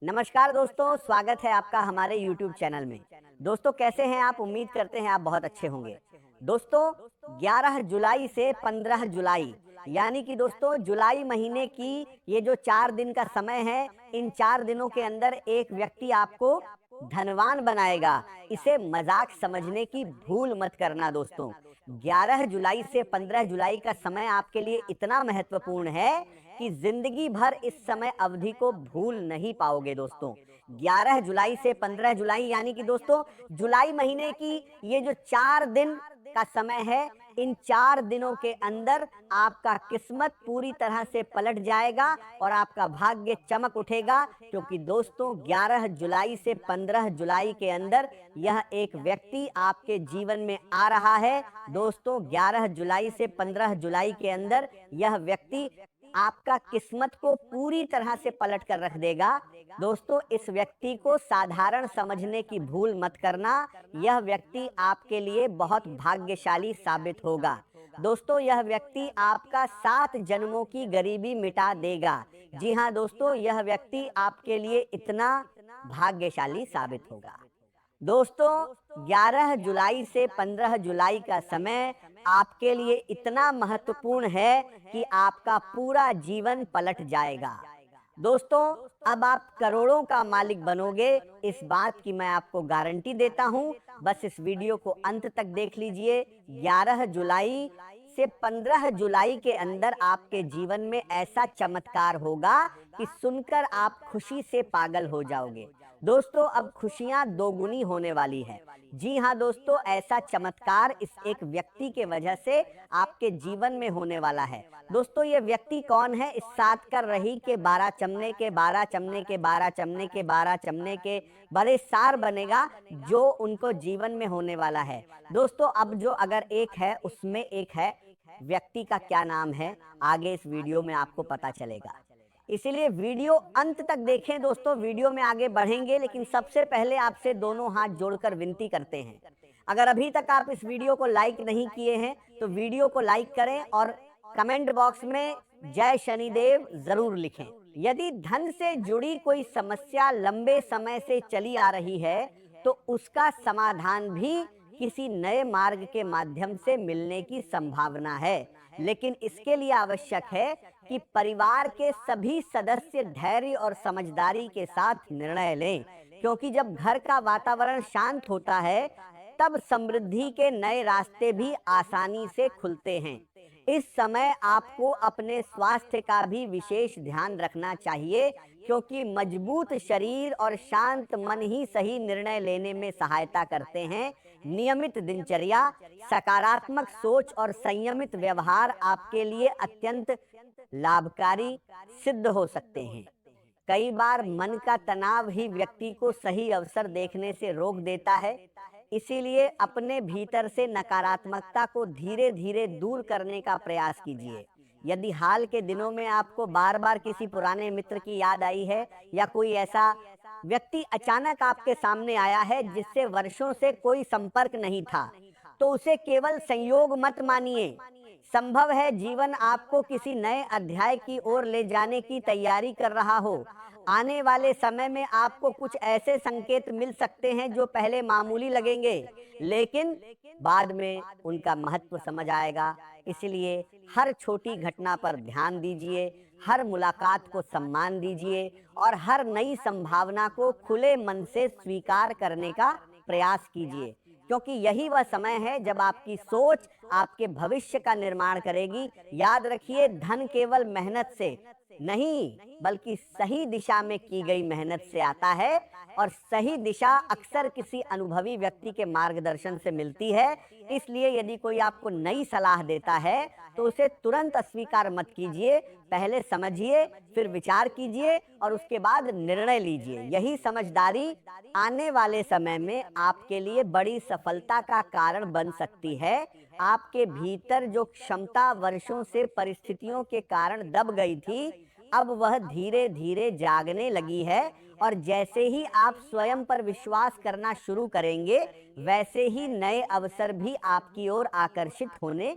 नमस्कार दोस्तों, स्वागत है आपका हमारे YouTube चैनल में। दोस्तों कैसे हैं आप? उम्मीद करते हैं आप बहुत अच्छे होंगे। दोस्तों 11 जुलाई से 15 जुलाई यानी कि दोस्तों जुलाई महीने की ये जो 4 दिन का समय है, इन 4 दिनों के अंदर एक व्यक्ति आपको धनवान बनाएगा। इसे मजाक समझने की भूल मत करना दोस्तों। 11 जुलाई से 15 जुलाई का समय आपके लिए इतना महत्वपूर्ण है कि जिंदगी भर इस समय अवधि को भूल नहीं पाओगे दोस्तों। 11 जुलाई से 15 जुलाई यानी कि दोस्तों जुलाई महीने की ये जो 4 दिन का समय है, इन 4 दिनों के अंदर आपका किस्मत पूरी तरह से पलट जाएगा और आपका भाग्य चमक उठेगा। क्योंकि दोस्तों 11 जुलाई से 15 जुलाई के अंदर यह एक व्यक्ति आपके जीवन में आ रहा है। दोस्तों 11 जुलाई से 15 जुलाई के अंदर यह व्यक्ति आपका किस्मत को पूरी तरह से पलट कर रख देगा। दोस्तों इस व्यक्ति को साधारण समझने की भूल मत करना। यह व्यक्ति आपके लिए बहुत भाग्यशाली साबित होगा। दोस्तों यह व्यक्ति आपका 7 जन्मों की गरीबी मिटा देगा। जी हाँ दोस्तों, यह व्यक्ति आपके लिए इतना भाग्यशाली साबित होगा। दोस्तों 11 जुलाई से 15 जुलाई का समय आपके लिए इतना महत्वपूर्ण है कि आपका पूरा जीवन पलट जाएगा। दोस्तों अब आप करोड़ों का मालिक बनोगे, इस बात की मैं आपको गारंटी देता हूं। बस इस वीडियो को अंत तक देख लीजिए। 11 जुलाई से 15 जुलाई के अंदर आपके जीवन में ऐसा चमत्कार होगा कि सुनकर आप खुशी से पागल हो जाओगे। दोस्तों अब खुशियां दोगुनी होने वाली है। जी हाँ दोस्तों, ऐसा चमत्कार इस एक व्यक्ति के वजह से आपके जीवन में होने वाला है। दोस्तों ये व्यक्ति कौन है? इस 7 कर रही के 12 चमने के 12 चमने के 12 चमने के 12 चमने के बड़े सार बनेगा जो उनको जीवन में होने वाला है। दोस्तों अब जो अगर एक है उसमें एक है, व्यक्ति का क्या नाम है आगे इस वीडियो में आपको पता चलेगा। इसीलिए वीडियो अंत तक देखें दोस्तों। वीडियो में आगे बढ़ेंगे, लेकिन सबसे पहले आपसे दोनों हाथ जोड़कर विनती करते हैं, अगर अभी तक आप इस वीडियो को लाइक नहीं किए हैं तो वीडियो को लाइक करें और कमेंट बॉक्स में जय शनिदेव जरूर लिखें। यदि धन से जुड़ी कोई समस्या लंबे समय से चली आ रही है तो उसका समाधान भी किसी नए मार्ग के माध्यम से मिलने की संभावना है। लेकिन इसके लिए आवश्यक है कि परिवार के सभी सदस्य धैर्य और समझदारी के साथ निर्णय लें, क्योंकि जब घर का वातावरण शांत होता है तब समृद्धि के नए रास्ते भी आसानी से खुलते हैं। इस समय आपको अपने स्वास्थ्य का भी विशेष ध्यान रखना चाहिए, क्योंकि मजबूत शरीर और शांत मन ही सही निर्णय लेने में सहायता करते हैं। नियमित दिनचर्या, सकारात्मक सोच और संयमित व्यवहार आपके लिए अत्यंत लाभकारी सिद्ध हो सकते हैं। कई बार मन का तनाव ही व्यक्ति को सही अवसर देखने से रोक देता है। इसीलिए अपने भीतर से नकारात्मकता को धीरे धीरे दूर करने का प्रयास कीजिए। यदि हाल के दिनों में आपको बार बार किसी पुराने मित्र की याद आई है या कोई ऐसा व्यक्ति अचानक आपके सामने आया है जिससे वर्षों से कोई संपर्क नहीं था, तो उसे केवल संयोग मत मानिए। संभव है जीवन आपको किसी नए अध्याय की ओर ले जाने की तैयारी कर रहा हो। आने वाले समय में आपको कुछ ऐसे संकेत मिल सकते हैं जो पहले मामूली लगेंगे, लेकिन बाद में उनका महत्व समझ आएगा। इसलिए हर छोटी घटना पर ध्यान दीजिए, हर मुलाकात को सम्मान दीजिए और हर नई संभावना को खुले मन से स्वीकार करने का प्रयास कीजिए, क्योंकि यही वह समय है जब आपकी सोच आपके भविष्य का निर्माण करेगी। याद रखिए, धन केवल मेहनत से नहीं बल्कि सही दिशा में की गई मेहनत से आता है, और सही दिशा अक्सर किसी अनुभवी व्यक्ति के मार्गदर्शन से मिलती है। इसलिए यदि कोई आपको नई सलाह देता है तो उसे तुरंत अस्वीकार मत कीजिए। पहले समझिए, फिर विचार कीजिए और उसके बाद निर्णय लीजिए। यही समझदारी आने वाले समय में आपके लिए बड़ी सफलता का कारण बन सकती है। आपके भीतर जो क्षमता वर्षों से परिस्थितियों के कारण दब गई थी, अब वह धीरे धीरे जागने लगी है, और जैसे ही आप स्वयं पर विश्वास करना शुरू करेंगे, वैसे ही नए अवसर भी आपकी ओर आकर्षित होने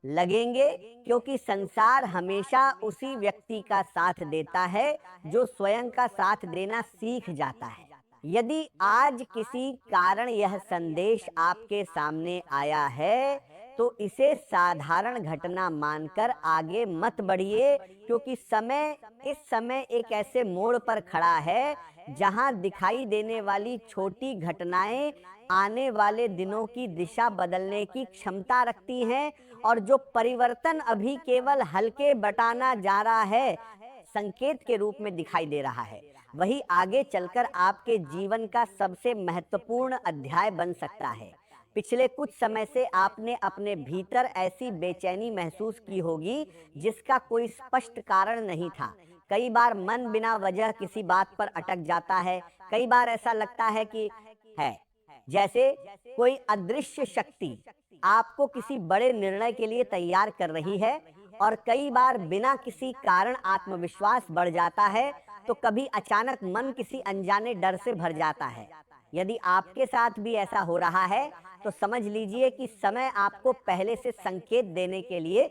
लगेंगे, क्योंकि संसार हमेशा उसी व्यक्ति का साथ देता है जो स्वयं का साथ देना सीख जाता है। यदि आज किसी कारण यह संदेश आपके सामने आया है तो इसे साधारण घटना मानकर आगे मत बढ़िए, क्योंकि इस समय एक ऐसे मोड़ पर खड़ा है जहां दिखाई देने वाली छोटी घटनाएं आने वाले दिनों की दिशा बदलने की क्षमता रखती हैं, और जो परिवर्तन अभी केवल हल्के बटाना जा रहा है, संकेत के रूप में दिखाई दे रहा है, वही आगे चलकर आपके जीवन का सबसे महत्वपूर्ण अध्याय बन सकता है। पिछले कुछ समय से आपने अपने भीतर ऐसी बेचैनी महसूस की होगी जिसका कोई स्पष्ट कारण नहीं था। कई बार मन बिना वजह किसी बात पर अटक जाता है। कई बार ऐसा लगता है कि है जैसे कोई अदृश्य शक्ति आपको किसी बड़े निर्णय के लिए तैयार कर रही है, और कई बार बिना किसी कारण आत्मविश्वास बढ़ जाता है, तो कभी अचानक मन किसी अनजाने डर से भर जाता है। यदि आपके साथ भी ऐसा हो रहा है तो समझ लीजिए कि समय आपको पहले से संकेत देने के लिए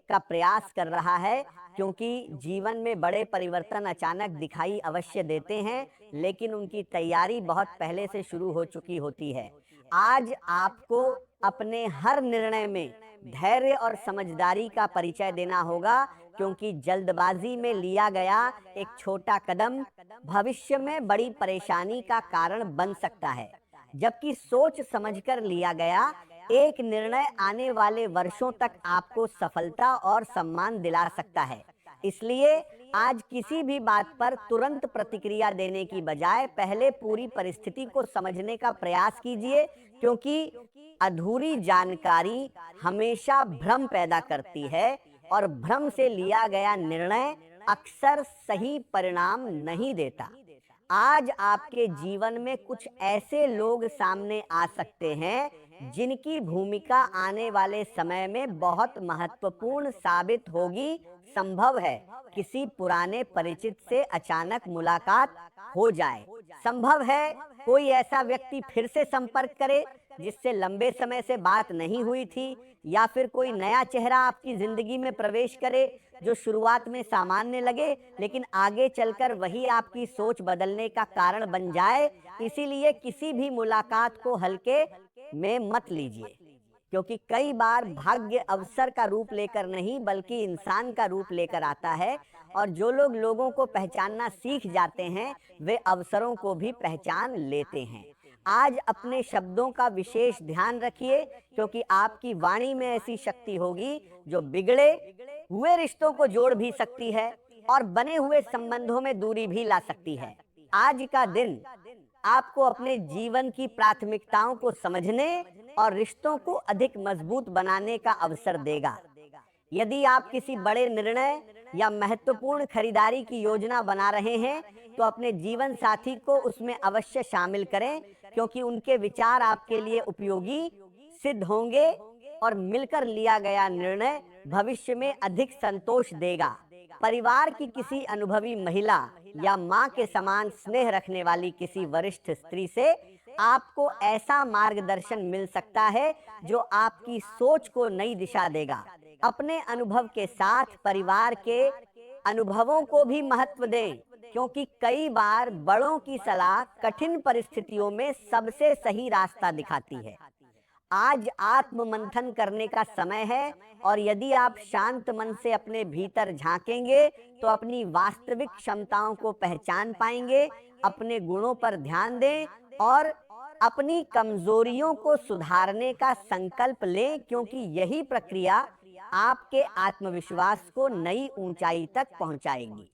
का प्रयास कर रहा है, क्योंकि जीवन में बड़े परिवर्तन अचानक दिखाई अवश्य देते हैं, लेकिन उनकी तैयारी बहुत पहले से शुरू हो चुकी होती है। आज आपको अपने हर निर्णय में धैर्य और समझदारी का परिचय देना होगा, क्योंकि जल्दबाजी में लिया गया एक छोटा कदम भविष्य में बड़ी परेशानी का कारण बन सकता है, जबकि सोच समझकर लिया गया एक निर्णय आने वाले वर्षों तक आपको सफलता और सम्मान दिला सकता है। इसलिए आज किसी भी बात पर तुरंत प्रतिक्रिया देने की बजाय पहले पूरी परिस्थिति को समझने का प्रयास कीजिए, क्योंकि अधूरी जानकारी हमेशा भ्रम पैदा करती है, और भ्रम से लिया गया निर्णय अक्सर सही परिणाम नहीं देता। आज आपके जीवन में कुछ ऐसे लोग सामने आ सकते हैं जिनकी भूमिका आने वाले समय में बहुत महत्वपूर्ण साबित होगी। संभव है किसी पुराने परिचित से अचानक मुलाकात हो जाए। संभव है कोई ऐसा व्यक्ति फिर से संपर्क करे जिससे लंबे समय से बात नहीं हुई थी, या फिर कोई नया चेहरा आपकी जिंदगी में प्रवेश करे जो शुरुआत में सामान्य लगे लेकिन आगे चलकर वही आपकी सोच बदलने का कारण बन जाए। इसीलिए किसी भी मुलाकात को हल्के में मत लीजिए, क्योंकि कई बार भाग्य अवसर का रूप लेकर नहीं बल्कि इंसान का रूप लेकर आता है, और जो लोग लोगों को पहचानना सीख जाते हैं वे अवसरों को भी पहचान लेते हैं। आज अपने शब्दों का विशेष ध्यान रखिए, क्योंकि आपकी वाणी में ऐसी शक्ति होगी जो बिगड़े हुए रिश्तों को जोड़ भी सकती है और बने हुए संबंधों में दूरी भी ला सकती है। आज का दिन आपको अपने जीवन की प्राथमिकताओं को समझने और रिश्तों को अधिक मजबूत बनाने का अवसर देगा। यदि आप किसी बड़े निर्णय या महत्वपूर्ण खरीदारी की योजना बना रहे हैं तो अपने जीवन साथी को उसमें अवश्य शामिल करें, क्योंकि उनके विचार आपके लिए उपयोगी सिद्ध होंगे और मिलकर लिया गया निर्णय भविष्य में अधिक संतोष देगा। परिवार की किसी अनुभवी महिला या माँ के समान स्नेह रखने वाली किसी वरिष्ठ स्त्री से आपको ऐसा मार्गदर्शन मिल सकता है जो आपकी सोच को नई दिशा देगा। अपने अनुभव के साथ परिवार के अनुभवों को भी महत्व दें, क्योंकि कई बार बड़ों की सलाह कठिन परिस्थितियों में सबसे सही रास्ता दिखाती है। आज आत्म मंथन करने का समय है, और यदि आप शांत मन से अपने भीतर झांकेंगे तो अपनी वास्तविक क्षमताओं को पहचान पाएंगे। अपने गुणों पर ध्यान दें और अपनी कमजोरियों को सुधारने का संकल्प लें, क्योंकि यही प्रक्रिया आपके आत्मविश्वास को नई ऊंचाई तक पहुंचाएगी।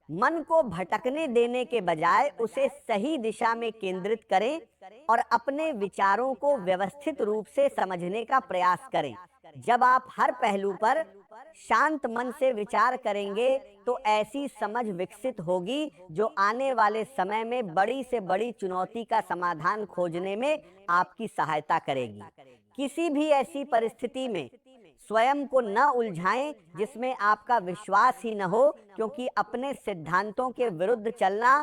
मन को भटकने देने के बजाय उसे सही दिशा में केंद्रित करें और अपने विचारों को व्यवस्थित रूप से समझने का प्रयास करें। जब आप हर पहलू पर शांत मन से विचार करेंगे तो ऐसी समझ विकसित होगी जो आने वाले समय में बड़ी से बड़ी चुनौती का समाधान खोजने में आपकी सहायता करेगी। किसी भी ऐसी परिस्थिति में स्वयं को न उलझाएं जिसमें आपका विश्वास ही न हो, क्योंकि अपने सिद्धांतों के विरुद्ध चलना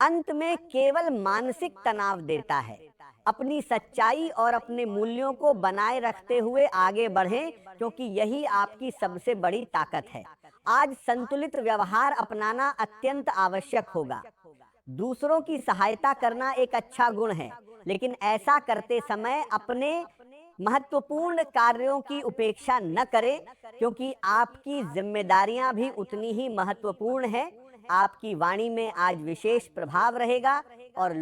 अंत में केवल मानसिक तनाव देता है। अपनी सच्चाई और अपने मूल्यों को बनाए रखते हुए आगे बढ़ें, क्योंकि यही आपकी सबसे बड़ी ताकत है। आज संतुलित व्यवहार अपनाना अत्यंत आवश्यक होगा। दूसरों की सहायता करना एक अच्छा गुण है, लेकिन ऐसा करते समय अपने महत्वपूर्ण कार्यों की उपेक्षा न करें, क्योंकि आपकी जिम्मेदारियां भी उतनी ही महत्वपूर्ण हैं। आपकी वाणी में आज विशेष प्रभाव रहेगा और